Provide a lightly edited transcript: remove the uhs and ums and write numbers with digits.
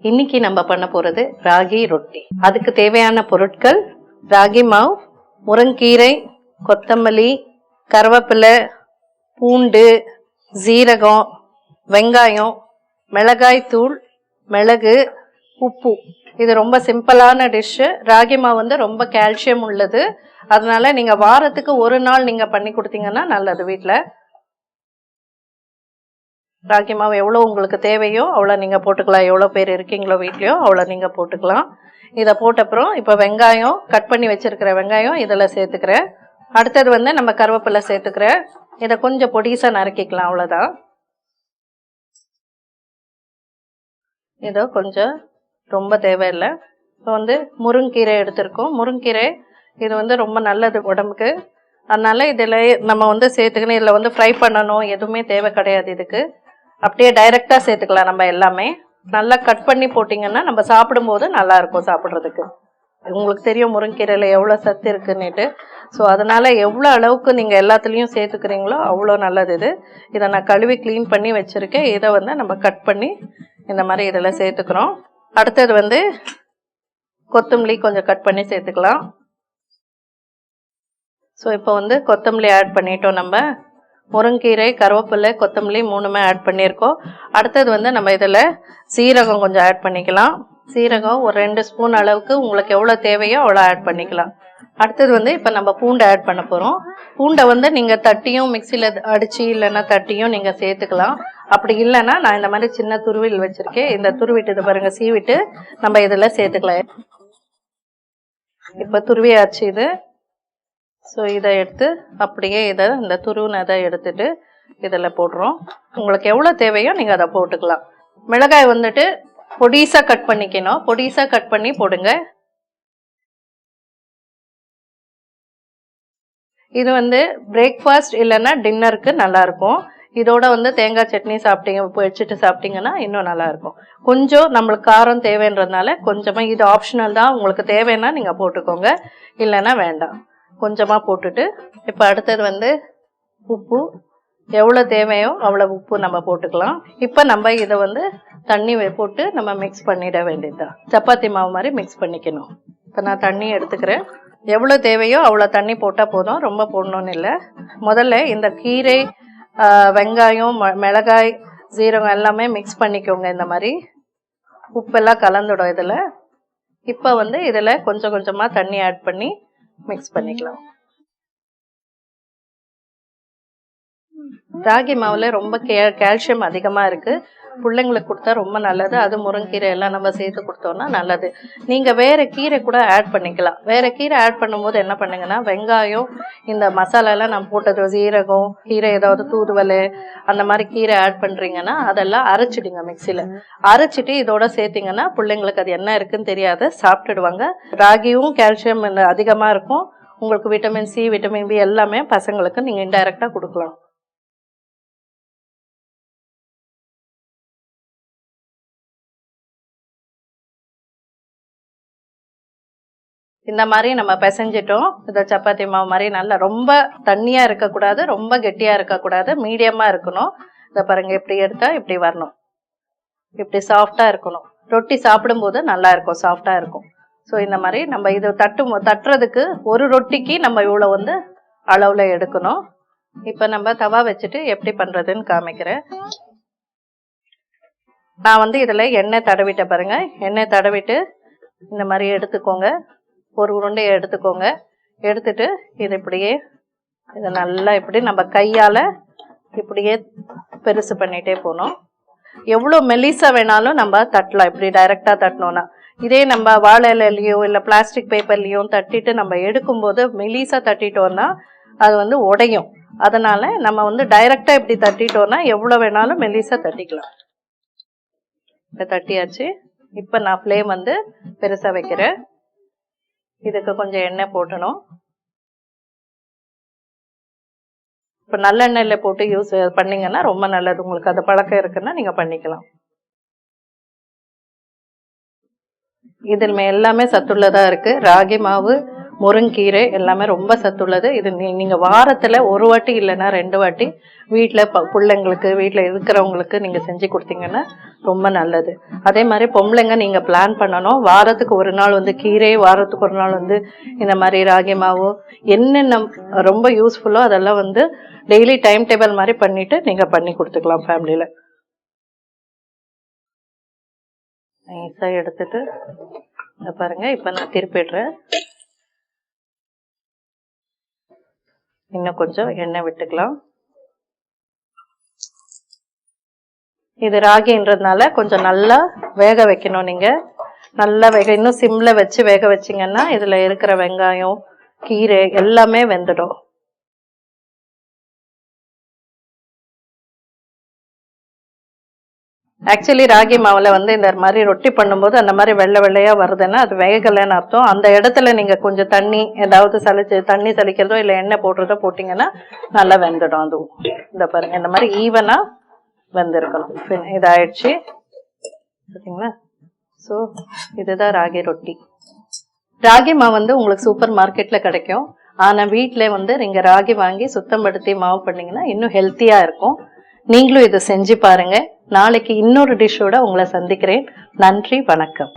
இன்னைக்கு நம்ம பண்ண போறது ராகி ரொட்டி. அதுக்கு தேவையான பொருட்கள் ராகி மாவு, முருங்கீரை, கொத்தமல்லி, கருவேப்பிலை, பூண்டு, ஜீரகம், வெங்காயம், மிளகாய் தூள், மிளகு, உப்பு. இது ரொம்ப சிம்பிளான டிஷ்ஷு. ராகி மாவு வந்து ரொம்ப கால்சியம் உள்ளது. அதனால நீங்க வாரத்துக்கு ஒரு நாள் நீங்க பண்ணி கொடுத்தீங்கன்னா நல்லது. வீட்டில் ராகி மாவு எவ்வளோ உங்களுக்கு தேவையோ அவ்வளோ நீங்கள் போட்டுக்கலாம். எவ்வளோ பேர் இருக்கீங்களோ வீட்லையோ அவ்வளோ நீங்கள் போட்டுக்கலாம். இதை போட்டப்புறம் இப்போ வெங்காயம் கட் பண்ணி வச்சிருக்கிற வெங்காயம் இதில் சேர்த்துக்கிறேன். அடுத்தது வந்து நம்ம கருவேப்பிலை சேர்த்துக்கிறேன். இதை கொஞ்சம் பொடிசாக நறுக்கிக்கலாம், அவ்வளோதான். இதோ கொஞ்சம் ரொம்ப தேவையில்லை. இப்போ வந்து முருங்கீரை எடுத்திருக்கோம். முருங்கீரை இது வந்து ரொம்ப நல்லது உடம்புக்கு. அதனால இதில் நம்ம வந்து சேர்த்துக்கணும். இதில் வந்து ஃப்ரை பண்ணணும் எதுவுமே தேவை கிடையாது. இதுக்கு அப்படியே டைரெக்டாக சேர்த்துக்கலாம். நம்ம எல்லாமே நல்லா கட் பண்ணி போட்டிங்கன்னா நம்ம சாப்பிடும்போது நல்லாயிருக்கும் சாப்பிட்றதுக்கு. உங்களுக்கு தெரியும் முருங்கீரையில் எவ்வளோ சத்து இருக்குன்னுட்டு. ஸோ அதனால் எவ்வளோ அளவுக்கு நீங்கள் எல்லாத்துலேயும் சேர்த்துக்கிறீங்களோ அவ்வளோ நல்லது இது. இதை நான் கழுவி க்ளீன் பண்ணி வச்சுருக்கேன். இதை வந்து நம்ம கட் பண்ணி இந்த மாதிரி இதில் சேர்த்துக்கிறோம். அடுத்தது வந்து கொத்தமல்லி கொஞ்சம் கட் பண்ணி சேர்த்துக்கலாம். ஸோ இப்போ வந்து கொத்தமல்லி ஆட் பண்ணிட்டோம். நம்ம முருங்கீரை, கருவேப்பிலை, கொத்தமல்லி மூணுமே ஆட் பண்ணியிருக்கோம். அடுத்தது வந்து நம்ம இதில் சீரகம் கொஞ்சம் ஆட் பண்ணிக்கலாம். சீரகம் ஒரு 2 ஸ்பூன் அளவுக்கு உங்களுக்கு எவ்வளோ தேவையோ அவ்வளோ ஆட் பண்ணிக்கலாம். அடுத்தது வந்து இப்போ நம்ம பூண்டை ஆட் பண்ண போகிறோம். பூண்டை வந்து நீங்கள் தட்டியும் மிக்சியில் அடித்து இல்லைன்னா தட்டியும் நீங்கள் சேர்த்துக்கலாம். அப்படி இல்லைன்னா நான் இந்த மாதிரி சின்ன துருவில் வச்சுருக்கேன். இந்த துருவிட்டு இது பாருங்கள், சீவிட்டு நம்ம இதில் சேர்த்துக்கலாம். இப்போ துருவியாச்சு இது. ஸோ இதை எடுத்து அப்படியே இந்த துருவினதை எடுத்துட்டு இதில் போடுறோம். உங்களுக்கு எவ்வளோ தேவையோ நீங்கள் அதை போட்டுக்கலாம். மிளகாய் வந்துட்டு பொடிசாக கட் பண்ணிக்கணும். பொடிசாக கட் பண்ணி போடுங்க. இது வந்து பிரேக்ஃபாஸ்ட் இல்லைன்னா டின்னருக்கு நல்லாயிருக்கும். இதோட வந்து தேங்காய் சட்னி சாப்பிட்டீங்க வச்சுட்டு சாப்பிட்டீங்கன்னா இன்னும் நல்லாயிருக்கும். கொஞ்சம் நம்மளுக்கு காரம் தேவைன்றதுனால கொஞ்சமாக, இது ஆப்ஷனல் தான். உங்களுக்கு தேவைன்னா நீங்கள் போட்டுக்கோங்க, இல்லைன்னா வேண்டாம். கொஞ்சமாக போட்டுட்டு இப்போ அடுத்தது வந்து உப்பு எவ்வளோ தேவையோ அவ்வளோ உப்பு நம்ம போட்டுக்கலாம். இப்போ நம்ம இதை வந்து தண்ணி போட்டு நம்ம மிக்ஸ் பண்ணிட வேண்டியதுதான். சப்பாத்தி மாவு மாதிரி மிக்ஸ் பண்ணிக்கணும். இப்போ நான் தண்ணி எடுத்துக்கிறேன். எவ்வளோ தேவையோ அவ்வளோ தண்ணி போட்டால் போதும், ரொம்ப போடணும்னு இல்லை. முதல்ல இந்த கீரை, வெங்காயம், மிளகாய், ஜீரகம் எல்லாமே மிக்ஸ் பண்ணிக்கோங்க. இந்த மாதிரி உப்பெல்லாம் கலந்துடும் இதில். இப்போ வந்து இதில் கொஞ்சம் கொஞ்சமாக தண்ணி ஆட் பண்ணி மிக்ஸ் பண்ணிக்கலாம். ராகி மாவுல ரொம்ப கால்சியம் அதிகமா இருக்கு. பிள்ளைங்களுக்கு கொடுத்தா ரொம்ப நல்லது. அது முருங்கீரை எல்லாம் நம்ம சேர்த்து கொடுத்தோம்னா நல்லது. நீங்க வேற கீரை கூட ஆட் பண்ணிக்கலாம். வேற கீரை ஆட் பண்ணும்போது என்ன பண்ணுங்கன்னா, வெங்காயம் இந்த மசாலா எல்லாம் நம்ம போட்டது, சீரகம், கீரை ஏதாவது தூதுவல் அந்த மாதிரி கீரை ஆட் பண்றீங்கன்னா அதெல்லாம் அரைச்சிடுங்க. மிக்சியில அரைச்சிட்டு இதோட சேர்த்தீங்கன்னா பிள்ளைங்களுக்கு அது என்ன இருக்குன்னு தெரியாது, சாப்பிட்டுடுவாங்க. ராகியும் கால்சியம் அதிகமா இருக்கும். உங்களுக்கு விட்டமின் சி, விட்டமின் பி எல்லாமே பசங்களுக்கு நீங்க இன்டைரக்டா கொடுக்கலாம். இந்த மாதிரி நம்ம பிசைஞ்சிட்டோம். இதை சப்பாத்தி மாவு மாதிரி நல்லா ரொம்ப தண்ணியாக இருக்கக்கூடாது, ரொம்ப கெட்டியாக இருக்கக்கூடாது, மீடியமாக இருக்கணும். இதை பாருங்கள், இப்படி எடுத்தால் இப்படி வரணும், இப்படி சாஃப்டாக இருக்கணும். ரொட்டி சாப்பிடும்போது நல்லா இருக்கும், சாஃப்டாக இருக்கும். ஸோ இந்த மாதிரி நம்ம இது தட்டுறதுக்கு ஒரு ரொட்டிக்கு நம்ம இவ்வளோ வந்து அளவில் எடுக்கணும். இப்போ நம்ம தவா வச்சுட்டு எப்படி பண்ணுறதுன்னு காமிக்கிறேன். நான் வந்து இதில் எண்ணெய் தடவிட்டேன் பாருங்கள். எண்ணெய் தடவிட்டு இந்த மாதிரி எடுத்துக்கோங்க. ஒரு உருண்டையை எடுத்துக்கோங்க. எடுத்துட்டு இது இப்படியே இதை நல்லா இப்படி நம்ம கையால் இப்படியே பெருசு பண்ணிகிட்டே போகணும். எவ்வளோ மெலிசாக வேணாலும் நம்ம தட்டலாம். இப்படி டைரெக்டாக தட்டினோன்னா, இதே நம்ம வாழை இலையிலையோ இல்லை பிளாஸ்டிக் பேப்பர்லேயும் தட்டிட்டு நம்ம எடுக்கும்போது மெலிசாக தட்டிட்டோன்னா அது வந்து உடையும். அதனால் நம்ம வந்து டைரெக்டாக இப்படி தட்டிட்டோன்னா எவ்வளோ வேணாலும் மெலிசாக தட்டிக்கலாம். இப்போ தட்டியாச்சு. இப்போ நான் ஃப்ளேம் வந்து பெருசாக வைக்கிறேன். இதுக்கு கொஞ்சம் எண்ணெய் போட்டணும். இப்போ நல்லெண்ணெயில் போட்டு யூஸ் பண்ணிங்கன்னா ரொம்ப நல்லது. உங்களுக்கு அது பழக்கம் இருக்குன்னா நீங்கள் பண்ணிக்கலாம். இதில் எல்லாமே சத்துள்ளதாக இருக்குது. ராகி மாவு, முருங்கீரை எல்லாமே ரொம்ப சத்துள்ளது. இது நீங்கள் வாரத்தில் ஒரு வாட்டி இல்லைன்னா 2 வாட்டி வீட்டில் பிள்ளைங்களுக்கு வீட்டில் இருக்கிறவங்களுக்கு நீங்கள் செஞ்சு கொடுத்தீங்கன்னா ரொம்ப நல்லது. அதே மாதிரி பொம்பளைங்க நீங்கள் பிளான் பண்ணணும், வாரத்துக்கு ஒரு நாள் வந்து கீரை, வாரத்துக்கு ஒரு நாள் வந்து இந்த மாதிரி ராகி மாவு, என்னென்ன ரொம்ப யூஸ்ஃபுல்லோ அதெல்லாம் வந்து டெய்லி டைம் டேபிள் மாதிரி பண்ணிட்டு நீங்கள் பண்ணி கொடுத்துக்கலாம் ஃபேமிலியில். நைஸாக எடுத்துட்டு பாருங்க, இப்போ நான் திருப்பிடுறேன். இன்னும் கொஞ்சம் எண்ணெய் விட்டுக்கலாம். இது ராகின்றதுனால கொஞ்சம் நல்லா வேக வைக்கணும். நீங்கள் நல்லா இன்னும் சிம்ல வச்சு வேக வச்சிங்கன்னா இதில் இருக்கிற வெங்காயம், கீரை எல்லாமே வெந்துடும். ஆக்சுவலி ராகி மாவில் வந்து இந்த மாதிரி ரொட்டி பண்ணும்போது அந்த மாதிரி வெள்ளை வெள்ளையாக வருதுன்னா அது வேகலைன்னு அர்த்தம். அந்த இடத்துல நீங்கள் கொஞ்சம் தண்ணி ஏதாவது தண்ணி சலிக்கிறதோ இல்லை எண்ணெய் போடுறதோ போட்டிங்கன்னா நல்லா வெந்துடும். அதுவும் இந்த பாருங்க, இந்த மாதிரி ஈவனாக வெந்திருக்கணும். இதாயிடுச்சு சரிங்களா? ஸோ இதுதான் ராகி ரொட்டி. ராகி மாவு வந்து உங்களுக்கு சூப்பர் மார்க்கெட்டில் கிடைக்கும். ஆனால் வீட்டில் வந்து நீங்கள் ராகி வாங்கி சுத்தப்படுத்தி மாவு பண்ணிங்கன்னா இன்னும் ஹெல்த்தியாக இருக்கும். நீங்களும் இதை செஞ்சு பாருங்க. நாளைக்கு இன்னொரு டிஷ்ஷோட உங்களை சந்திக்கிறேன். நன்றி, வணக்கம்.